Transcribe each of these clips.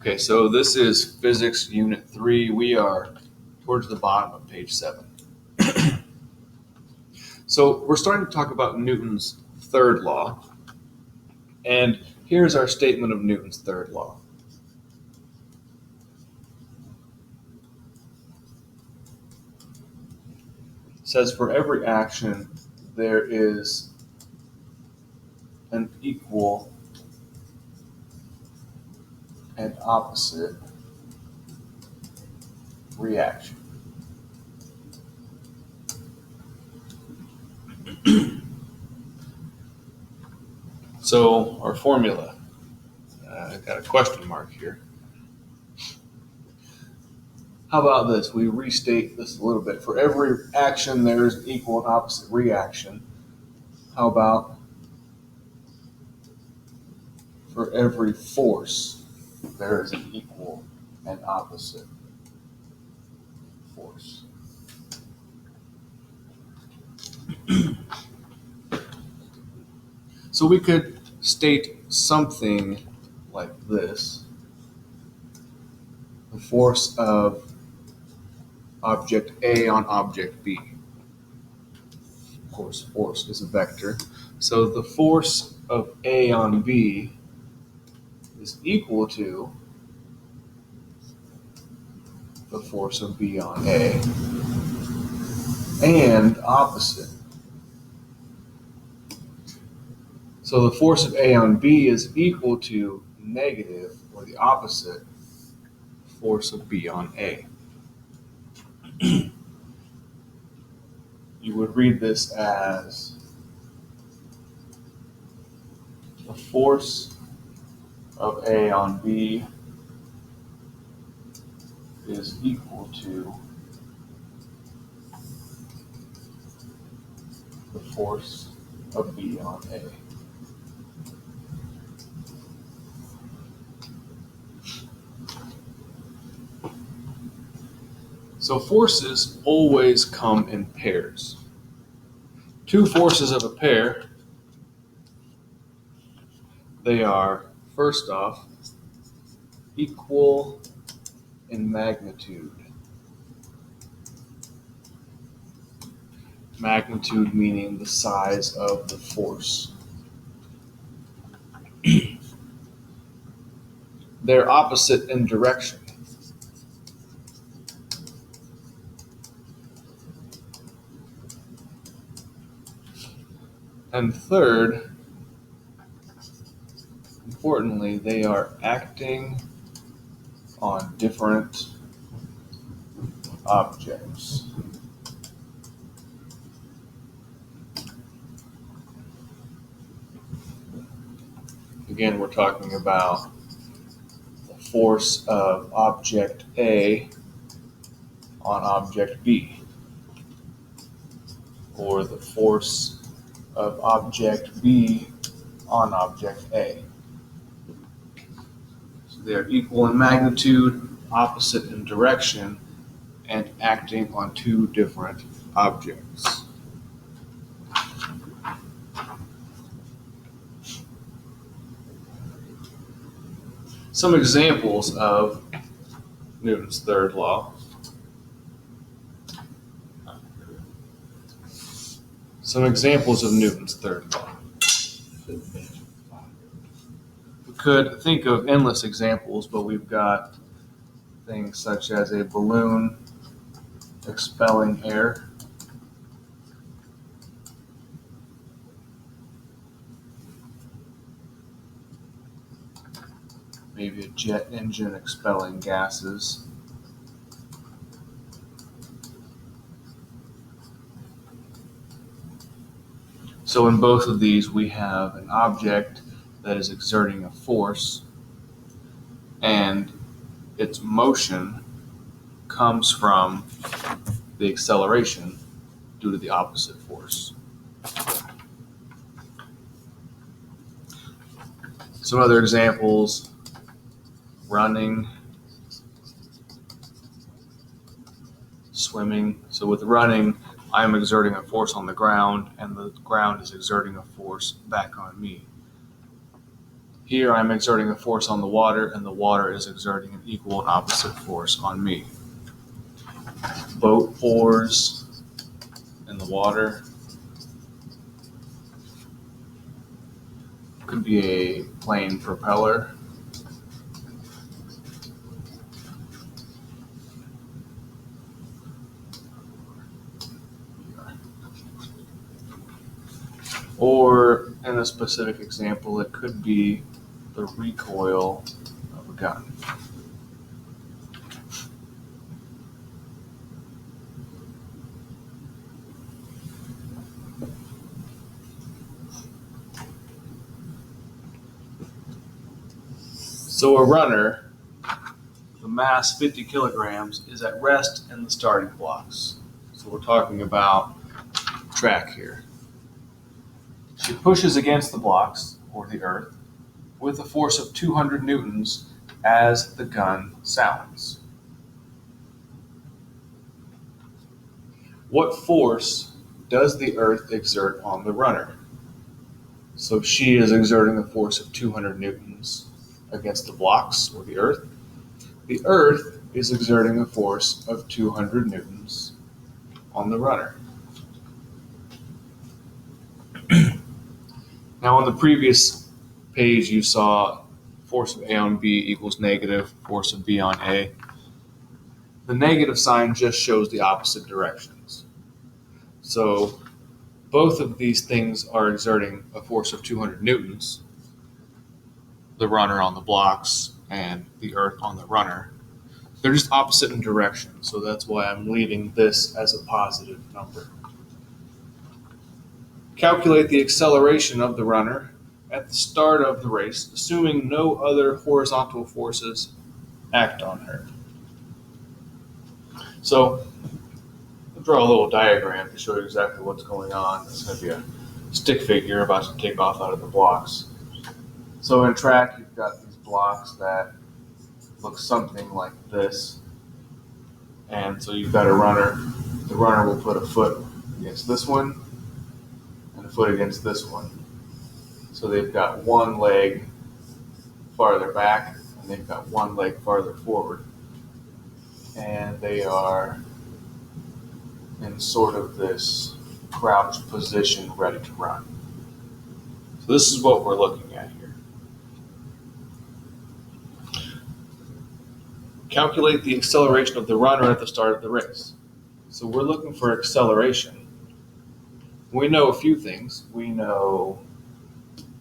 Okay, so this is Physics Unit 3. We are towards the bottom of page 7. So we're starting to talk about Newton's third law. And here's our statement of Newton's third law. It says for every action, there is an equal and opposite reaction. So our formula, I've got a question mark here. How about this? We restate this a little bit. For every action, there is an equal and opposite reaction. How about for every force, there is an equal and opposite force? So we could state something like this. The force of object A on object B. Of course, force is a vector. So the force of A on B is equal to the force of B on A and opposite. So the force of A on B is equal to negative, or the opposite, force of B on A. You would read this as the force of A on B is equal to the force of B on A. So forces always come in pairs. Two forces of a pair, they are, first off, equal in magnitude. Magnitude meaning the size of the force. They're opposite in direction. And third, importantly, they are acting on different objects. Again, we're talking about the force of object A on object B, or the force of object B on object A. So they are equal in magnitude, opposite in direction, and acting on two different objects. Some examples of Newton's third law. Some examples of Newton's third law. We could think of endless examples, but we've got things such as a balloon expelling air. Maybe a jet engine expelling gases. So in both of these, we have an object that is exerting a force, and its motion comes from the acceleration due to the opposite force. Some other examples: running, swimming. So with running, I'm exerting a force on the ground, and the ground is exerting a force back on me. Here I'm exerting a force on the water, and the water is exerting an equal and opposite force on me. Boat oars in the water. Could be a plane propeller. Or in a specific example, it could be the recoil of a gun. So a runner, the mass 50 kilograms, is at rest in the starting blocks. So we're talking about track here. She pushes against the blocks, or the earth, with a force of 200 newtons as the gun sounds. What force does the earth exert on the runner? So she is exerting a force of 200 newtons against the blocks, or the earth. The earth is exerting a force of 200 newtons on the runner. Now on the previous page you saw force of A on B equals negative force of B on A. The negative sign just shows the opposite directions. So both of these things are exerting a force of 200 newtons, the runner on the blocks and the earth on the runner. They're just opposite in direction, so that's why I'm leaving this as a positive number. Calculate the acceleration of the runner at the start of the race, assuming no other horizontal forces act on her. So I'll draw a little diagram to show you exactly what's going on. It's going to be a stick figure about to take off out of the blocks. So in track, you've got these blocks that look something like this. And so you've got a runner. The runner will put a foot against this one and a foot against this one. So they've got one leg farther back and they've got one leg farther forward. And they are in sort of this crouched position ready to run. So this is what we're looking at here. Calculate the acceleration of the runner at the start of the race. So we're looking for acceleration. We know a few things. We know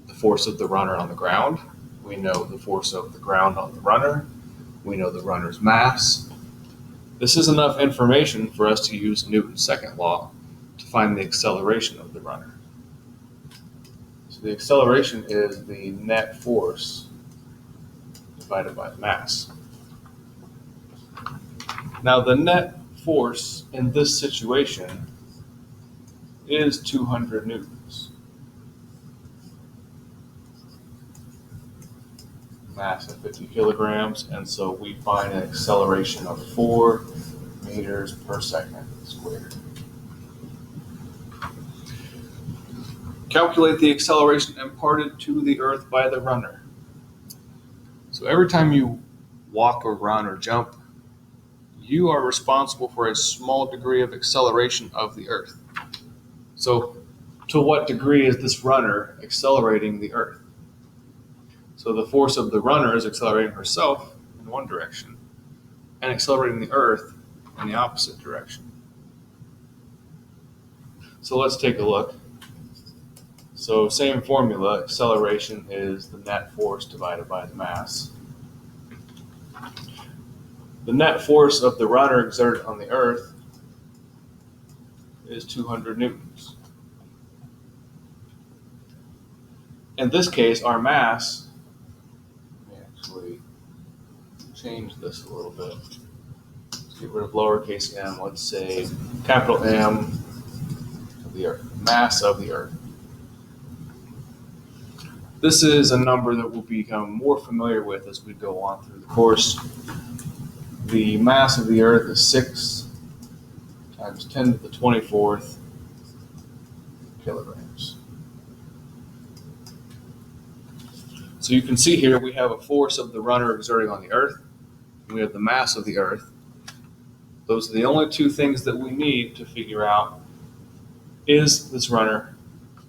the force of the runner on the ground. We know the force of the ground on the runner. We know the runner's mass. This is enough information for us to use Newton's second law to find the acceleration of the runner. So the acceleration is the net force divided by the mass. Now the net force in this situation is 200 newtons. Mass of 50 kilograms, and so we find an acceleration of 4 meters per second squared. Calculate the acceleration imparted to the earth by the runner. So every time you walk or run or jump, you are responsible for a small degree of acceleration of the earth. So to what degree is this runner accelerating the earth? So the force of the runner is accelerating herself in one direction and accelerating the earth in the opposite direction. So let's take a look. So same formula, acceleration is the net force divided by the mass. The net force of the runner exerted on the earth is 200 newtons. In this case, our mass, let me actually change this a little bit. Let's get rid of lowercase m, let's say capital M of the earth, mass of the earth. This is a number that we'll become more familiar with as we go on through the course. The mass of the earth is 6 times 10 to the 24th kilograms. So you can see here we have a force of the runner exerting on the Earth. We have the mass of the Earth. Those are the only two things that we need to figure out, is this runner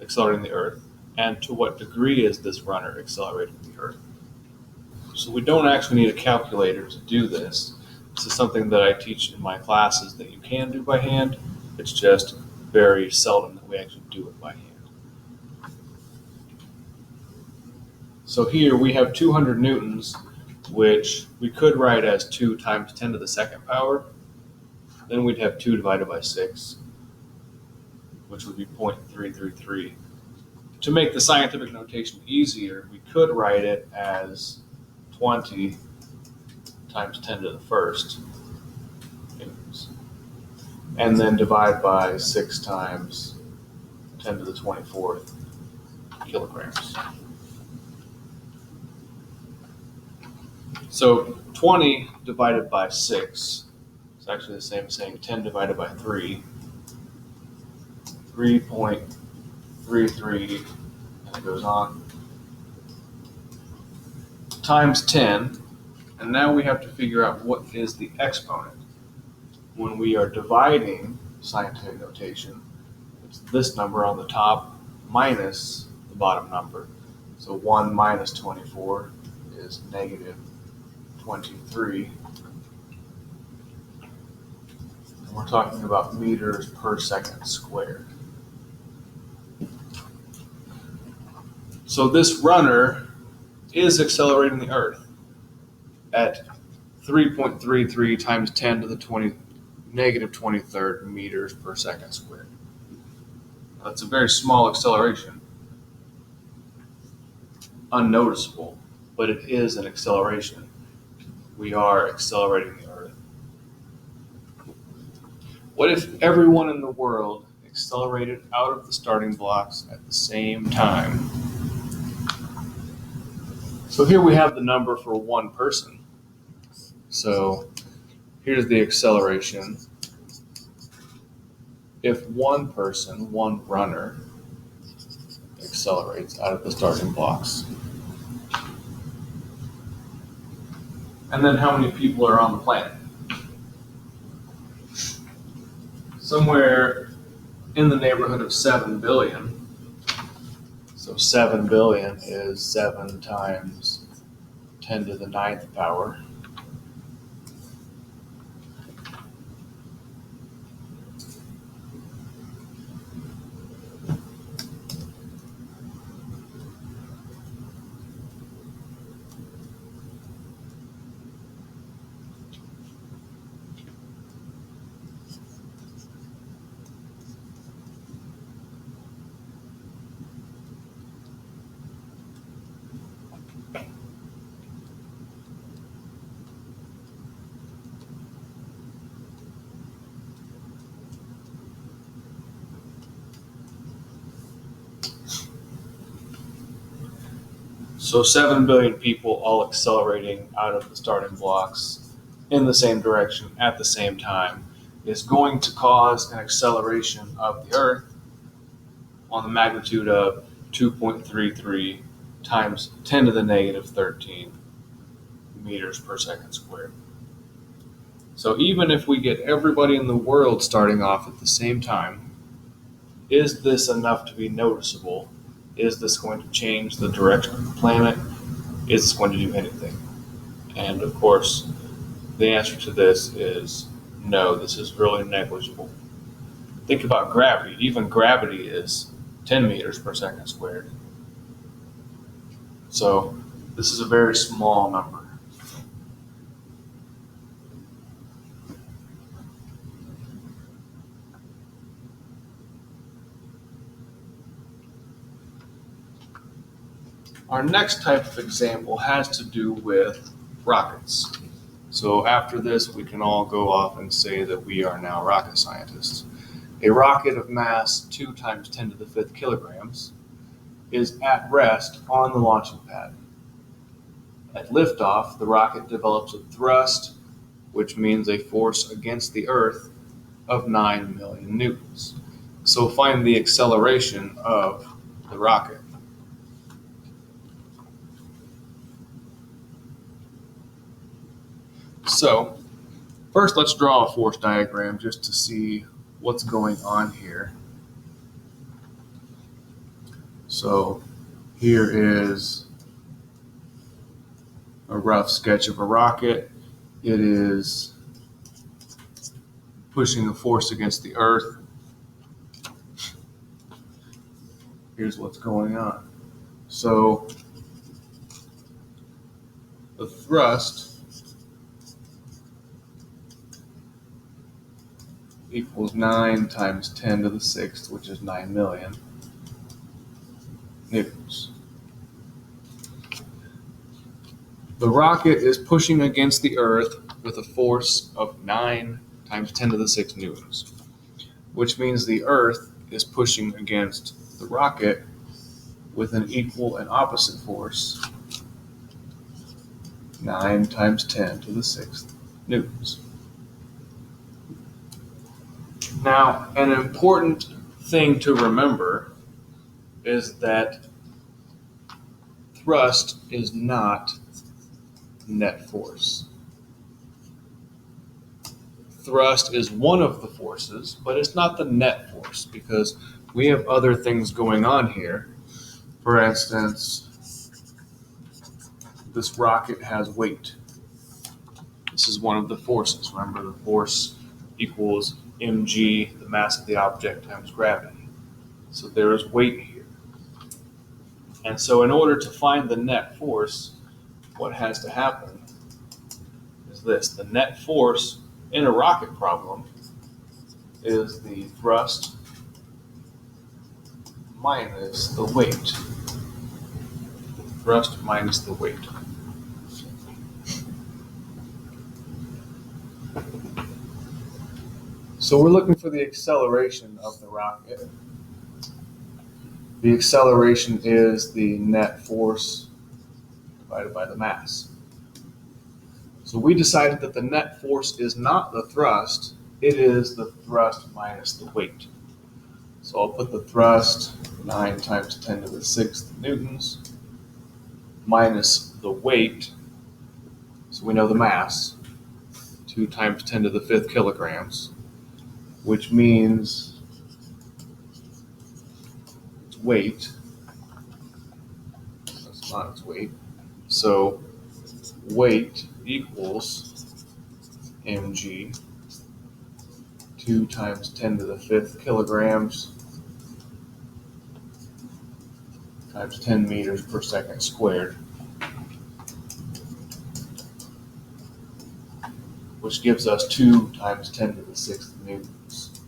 accelerating the Earth, and to what degree is this runner accelerating the Earth. So we don't actually need a calculator to do this. This is something that I teach in my classes that you can do by hand. It's just very seldom that we actually do it by hand. So here we have 200 newtons, which we could write as 2 times 10 to the second power. Then we'd have 2 divided by 6, which would be 0.333. To make the scientific notation easier, we could write it as 20 times 10 to the first newtons, and then divide by 6 times 10 to the 24th kilograms. So 20 divided by 6 is actually the same as saying 10 divided by 3, 3.33, and it goes on, times 10, and now we have to figure out what is the exponent. When we are dividing scientific notation, it's this number on the top minus the bottom number. So 1 minus 24 is negative 23. And we're talking about meters per second squared. So this runner is accelerating the Earth at 3.33 times 10 to the negative 23rd meters per second squared. That's a very small acceleration, unnoticeable, but it is an acceleration. We are accelerating the Earth. What if everyone in the world accelerated out of the starting blocks at the same time? So here we have the number for one person. So here's the acceleration. If one person, one runner, accelerates out of the starting blocks. And then how many people are on the planet? Somewhere in the neighborhood of 7 billion. So 7 billion is 7 times 10 to the 9th power. So 7 billion people all accelerating out of the starting blocks in the same direction at the same time is going to cause an acceleration of the Earth on the magnitude of 2.33 times 10 to the negative 13 meters per second squared. So even if we get everybody in the world starting off at the same time, is this enough to be noticeable? Is this going to change the direction of the planet? Is this going to do anything? And of course, the answer to this is no, this is really negligible. Think about gravity. Even gravity is 10 meters per second squared. So this is a very small number. Our next type of example has to do with rockets. So after this, we can all go off and say that we are now rocket scientists. A rocket of mass 2 times 10 to the 5th kilograms is at rest on the launching pad. At liftoff, the rocket develops a thrust, which means a force against the Earth of 9 million newtons. So find the acceleration of the rocket. So first, let's draw a force diagram just to see what's going on here. So here is a rough sketch of a rocket. It is pushing a force against the Earth. Here's what's going on. So the thrust equals 9 times 10 to the 6th, which is 9 million newtons. The rocket is pushing against the Earth with a force of 9 times 10 to the 6 newtons, which means the Earth is pushing against the rocket with an equal and opposite force, 9 times 10 to the 6th newtons. Now, an important thing to remember is that thrust is not net force. Thrust is one of the forces, but it's not the net force because we have other things going on here. For instance, this rocket has weight. This is one of the forces. Remember, the force equals mg, the mass of the object, times gravity. So there is weight here. And so in order to find the net force, what has to happen is this. The net force in a rocket problem is the thrust minus the weight. Thrust minus the weight. So we're looking for the acceleration of the rocket. The acceleration is the net force divided by the mass. So we decided that the net force is not the thrust, it is the thrust minus the weight. So I'll put the thrust, 9 times 10 to the 6th newtons, minus the weight, so we know the mass, 2 times 10 to the 5th kilograms, which means its weight, that's not its weight, so weight equals mg, 2 times 10 to the 5th kilograms times 10 meters per second squared, which gives us 2 times 10 to the 6th newtons,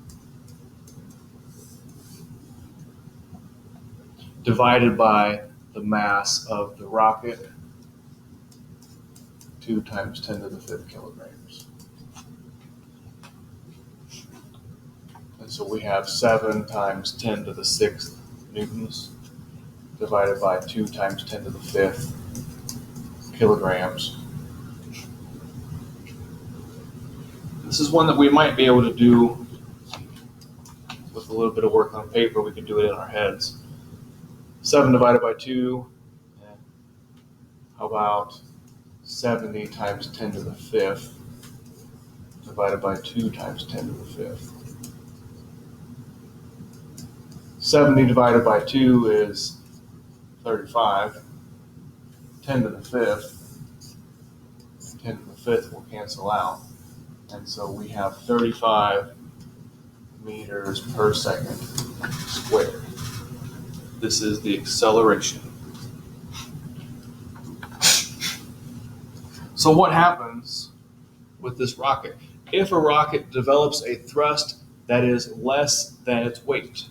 divided by the mass of the rocket, 2 times 10 to the 5th kilograms. And so we have 7 times 10 to the 6th newtons divided by 2 times 10 to the 5th kilograms. This is one that we might be able to do with a little bit of work on paper. We could do it in our heads. 7 divided by 2, and how about 70 times 10 to the 5th divided by 2 times 10 to the 5th. 70 divided by 2 is 35. 10 to the 5th, 10 to the 5th will cancel out. And so we have 35 meters per second squared. This is the acceleration. So what happens with this rocket? If a rocket develops a thrust that is less than its weight,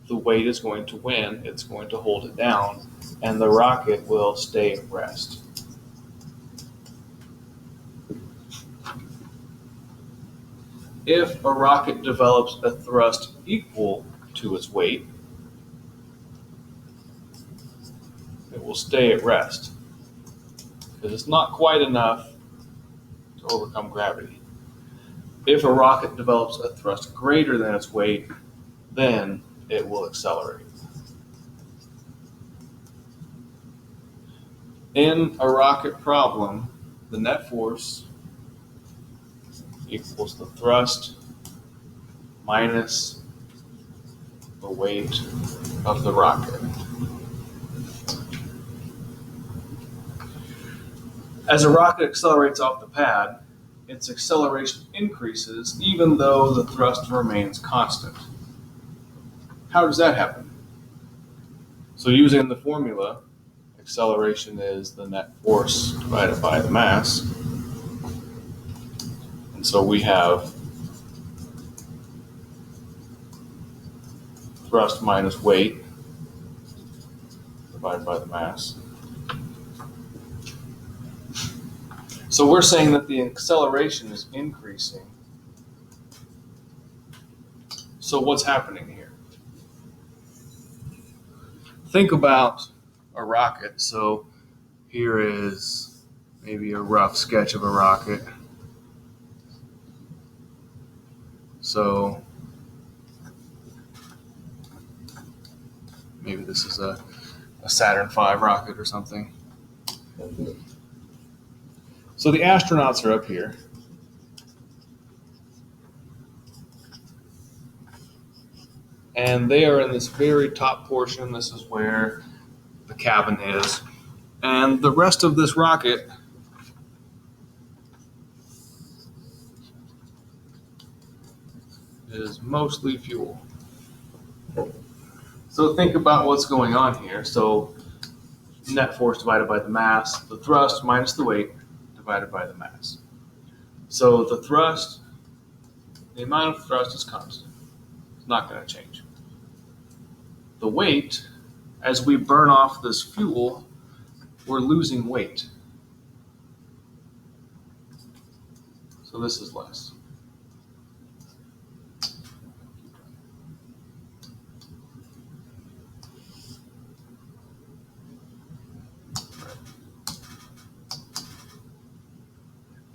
the weight is going to win, it's going to hold it down, and the rocket will stay at rest. If a rocket develops a thrust equal to its weight, it will stay at rest, because it's not quite enough to overcome gravity. If a rocket develops a thrust greater than its weight, then it will accelerate. In a rocket problem, the net force equals the thrust minus the weight of the rocket. As a rocket accelerates off the pad, its acceleration increases even though the thrust remains constant. How does that happen? So using the formula, acceleration is the net force divided by the mass. And so we have thrust minus weight divided by the mass. So we're saying that the acceleration is increasing. So what's happening here? Think about a rocket. So here is maybe a rough sketch of a rocket. So maybe this is a Saturn V rocket or something. So the astronauts are up here. And they are in this very top portion. This is where the cabin is. And the rest of this rocket is mostly fuel. So think about what's going on here. So net force divided by the mass, the thrust minus the weight divided by the mass. So the thrust, the amount of thrust is constant. It's not going to change. The weight, as we burn off this fuel, we're losing weight. So this is less.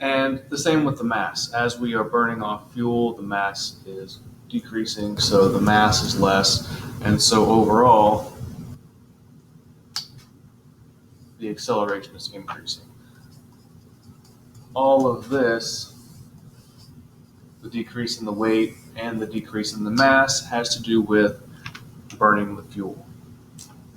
And the same with the mass. As we are burning off fuel, the mass is decreasing, so the mass is less. And so overall, the acceleration is increasing. All of this, the decrease in the weight and the decrease in the mass, has to do with burning the fuel.